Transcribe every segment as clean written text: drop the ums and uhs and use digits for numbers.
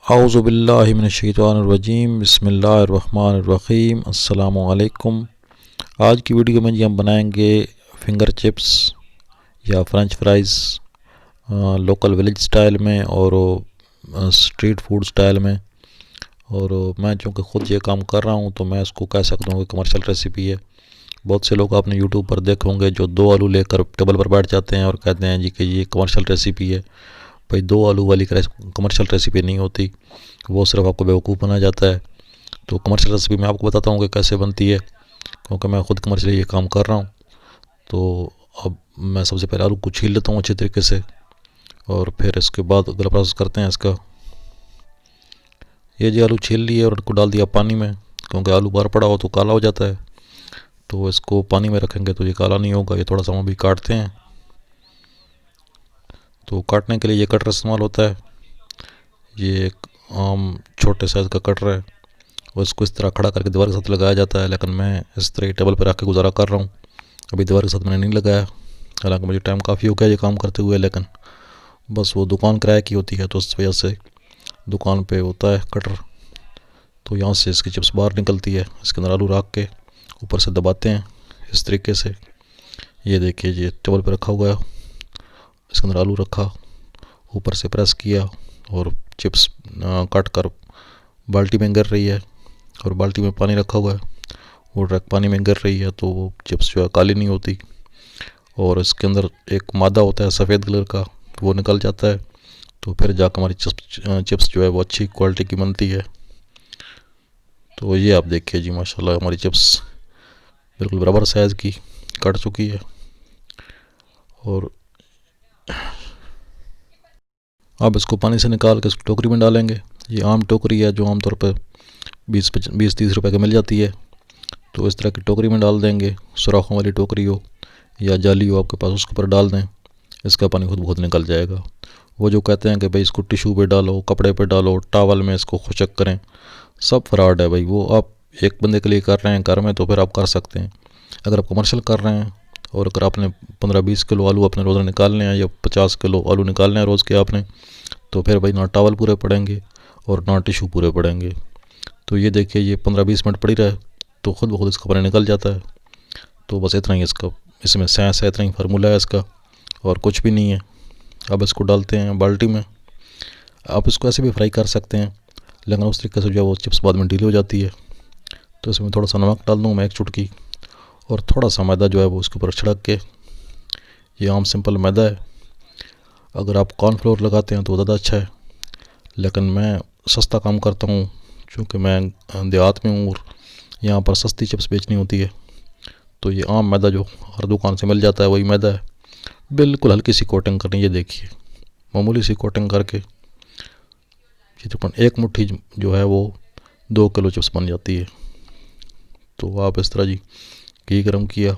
औज़ु बिल्लाहि मिनश्शैतानिर्रजीम बिस्मिल्लाहिर्रहमानिर्रहीम अस्सलामु अलैकुम। आज की वीडियो में जी हम बनाएंगे फिंगर चिप्स या French fries local village style में और स्ट्रीट फूड स्टाइल में। और मैं चूँकि ख़ुद ये काम कर रहा हूँ तो मैं इसको कह सकता हूँ कि कमर्शियल रेसिपी है। बहुत से लोग आपने यूट्यूब पर देखे होंगे जो 2 आलू लेकर टेबल पर बैठ जाते हैं और कहते हैं जी कि ये कमर्शियल रेसिपी है। भाई 2 आलू वाली कमर्शियल रेसिपी नहीं होती, वो सिर्फ आपको बेवकूफ़ बनाया जाता है। तो कमर्शियल रेसिपी मैं आपको बताता हूँ कि कैसे बनती है, क्योंकि मैं ख़ुद कमर्शियल ये काम कर रहा हूँ। तो अब मैं सबसे पहले आलू को छील लेता हूँ अच्छे तरीके से, और फिर इसके बाद अगला प्रोसेस करते हैं इसका। ये जी आलू छील लिए और उनको डाल दिया पानी में, क्योंकि आलू बाहर पड़ा हो तो काला हो जाता है। तो इसको पानी में रखेंगे तो ये काला नहीं होगा। ये थोड़ा सा हम अभी काटते हैं। तो काटने के लिए ये कटर इस्तेमाल होता है। ये एक आम छोटे साइज़ का कटर है और इसको इस तरह खड़ा करके दीवार के साथ लगाया जाता है, लेकिन मैं इस तरह टेबल पर रख के गुजारा कर रहा हूँ। अभी दीवार के साथ मैंने नहीं लगाया, हालांकि मुझे टाइम काफ़ी हो गया ये काम करते हुए, लेकिन बस वो दुकान किराए की होती है तो उस वजह से दुकान पे होता है कटर। तो यहाँ से इसकी चिप्स बाहर निकलती है। इसके अंदर आलू रख के ऊपर से दबाते हैं इस तरीके से। ये देखिए ये टेबल पर रखा हुआ है, इसके अंदर आलू रखा, ऊपर से प्रेस किया और चिप्स काट कर बाल्टी में गिर रही है। और बाल्टी में पानी रखा हुआ है, वो ट्रक पानी में गिर रही है, तो वो चिप्स जो है काली नहीं होती। और इसके अंदर एक मादा होता है सफ़ेद कलर का, वो निकल जाता है। तो फिर जाकर हमारी चिप्स जो है वो अच्छी क्वालिटी की बनती है। तो ये आप देखिए जी, माशाल्लाह हमारी चिप्स बिल्कुल बराबर साइज़ की कट चुकी है। और अब इसको पानी से निकाल के इसको टोकरी में डालेंगे। ये आम टोकरी है जो आमतौर पर 20-30 रुपए की मिल जाती है। तो इस तरह की टोकरी में डाल देंगे, सुराखों वाली टोकरी हो या जाली हो आपके पास, उसके ऊपर डाल दें। इसका पानी खुद बहुत निकल जाएगा। वो जो कहते हैं कि भाई इसको टिशू पे डालो, कपड़े पे डालो, टॉवल में इसको खुशक करें, सब फ्रॉड है भाई। वो आप एक बंदे के लिए कर रहे हैं घर में तो फिर आप कर सकते हैं। अगर आप कमर्शियल कर रहे हैं और अगर आपने 15-20 किलो आलू अपने रोज़ निकालने हैं या 50 किलो आलू निकालने हैं रोज़ के आपने, तो फिर भाई ना टॉवल पूरे पड़ेंगे और ना टिशू पूरे पड़ेंगे। तो ये देखिए ये 15-20 मिनट पड़ी रहे तो ख़ुद ब खुद इसका पानी निकल जाता है। तो बस इतना ही इसका, इसमें साइंस है, इतना ही फार्मूला है इसका, और कुछ भी नहीं है। अब इसको डालते हैं बाल्टी में। आप इसको ऐसे भी फ्राई कर सकते हैं, लेकिन उस तरीके से जो है वो चिप्स बाद में ढीली हो जाती है। तो इसमें थोड़ा सा नमक डाल दूँ मैं, 1 चुटकी, और थोड़ा सा मैदा जो है वो उसके ऊपर छिड़क के। ये आम सिंपल मैदा है। अगर आप कॉर्नफ्लोर लगाते हैं तो ज़्यादा अच्छा है, लेकिन मैं सस्ता काम करता हूँ क्योंकि मैं देहात में हूँ और यहाँ पर सस्ती चिप्स बेचनी होती है। तो ये आम मैदा जो हर दुकान से मिल जाता है वही मैदा है। बिल्कुल हल्की सी कोटिंग करनी, ये देखिए मामूली सी कोटिंग करके ये तकरीबन 1 मुट्ठी जो है वो 2 किलो चिप्स बन जाती है। तो आप इस तरह जी घी गर्म किया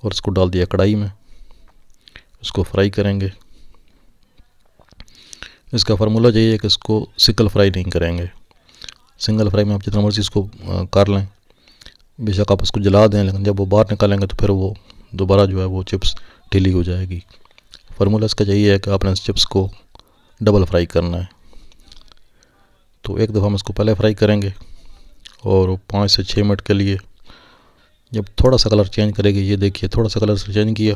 और इसको डाल दिया कढ़ाई में, इसको फ्राई करेंगे। इसका फार्मूला यही है कि इसको सिंगल फ्राई नहीं करेंगे। सिंगल फ्राई में आप जितना मर्जी इसको कर लें, बेशक आप इसको जला दें, लेकिन जब वो बाहर निकालेंगे तो फिर वो दोबारा जो है वो चिप्स ढीली हो जाएगी। फार्मूला इसका यही है कि आपने इस चिप्स को डबल फ्राई करना है। तो एक दफ़ा हम इसको पहले फ्राई करेंगे और 5 से 6 मिनट के लिए, जब थोड़ा सा कलर चेंज करेगी, ये देखिए थोड़ा सा कलर चेंज किया,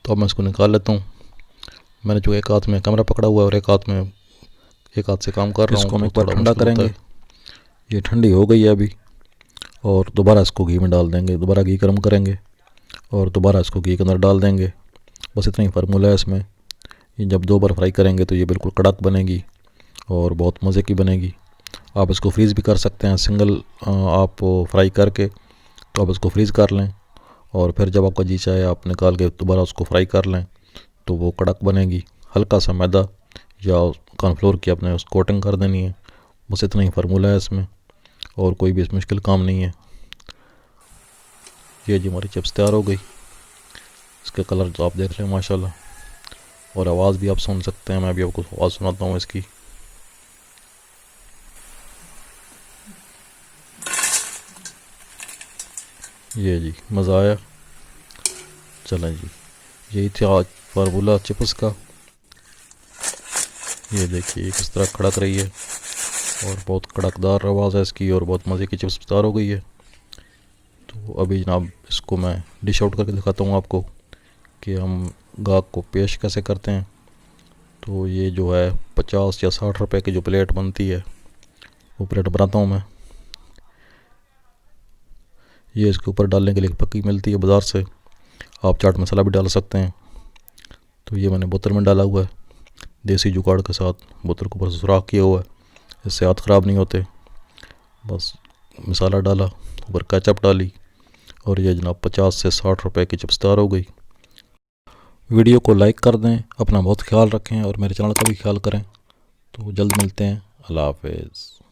तो अब मैं इसको निकाल लेता हूँ। मैंने जो एक हाथ में कैमरा पकड़ा हुआ है और एक हाथ से काम कर रहा हूँ। इसको हम एक बार ठंडा करेंगे। ये ठंडी हो गई है अभी, और दोबारा इसको घी में डाल देंगे, दोबारा घी गर्म करेंगे और दोबारा इसको घी के अंदर डाल देंगे। बस इतना ही फार्मूला है इसमें। ये जब 2 बार फ्राई करेंगे तो ये बिल्कुल कड़क बनेगी और बहुत मज़े की बनेगी। आप इसको फ्रीज़ भी कर सकते हैं, सिंगल आप फ्राई करके तो आप इसको फ्रीज़ कर लें और फिर जब आपका जी चाहे आप निकाल के दोबारा उसको फ्राई कर लें तो वो कड़क बनेगी। हल्का सा मैदा या कॉर्नफ्लोर की आपने उस कोटिंग कर देनी है। बस इतना ही फार्मूला है इसमें, और कोई भी इसमें मुश्किल काम नहीं है। ये जी हमारी चिप्स तैयार हो गई। इसके कलर तो आप देख लें माशाल्लाह, और आवाज़ भी आप सुन सकते हैं। मैं भी आपको आवाज़ सुनाता हूँ इसकी। ये जी मज़ा आया। चलें जी, यही था आज फार्मूला चिप्स का। ये देखिए किस तरह खड़क रही है और बहुत कड़कदार आवाज़ है इसकी और बहुत मज़े की चिप्स तैयार हो गई है। तो अभी जनाब इसको मैं डिश आउट करके दिखाता हूँ आपको कि हम गाहक को पेश कैसे करते हैं। तो ये जो है 50 या 60 रुपए की जो प्लेट बनती है वो प्लेट बनाता हूँ मैं। ये इसके ऊपर डालने के लिए पक्की मिलती है बाज़ार से, आप चाट मसाला भी डाल सकते हैं। तो ये मैंने बोतल में डाला हुआ है देसी जुगाड़ के साथ, बोतल को ऊपर से सुराख किया हुआ है, इससे हाथ ख़राब नहीं होते। बस मसाला डाला, ऊपर केचप डाली और ये जनाब 50 से 60 रुपए की चिप्स तैयार हो गई। वीडियो को लाइक कर दें, अपना बहुत ख्याल रखें और मेरे चैनल का भी ख्याल करें। तो जल्द मिलते हैं, अल्लाह हाफिज़।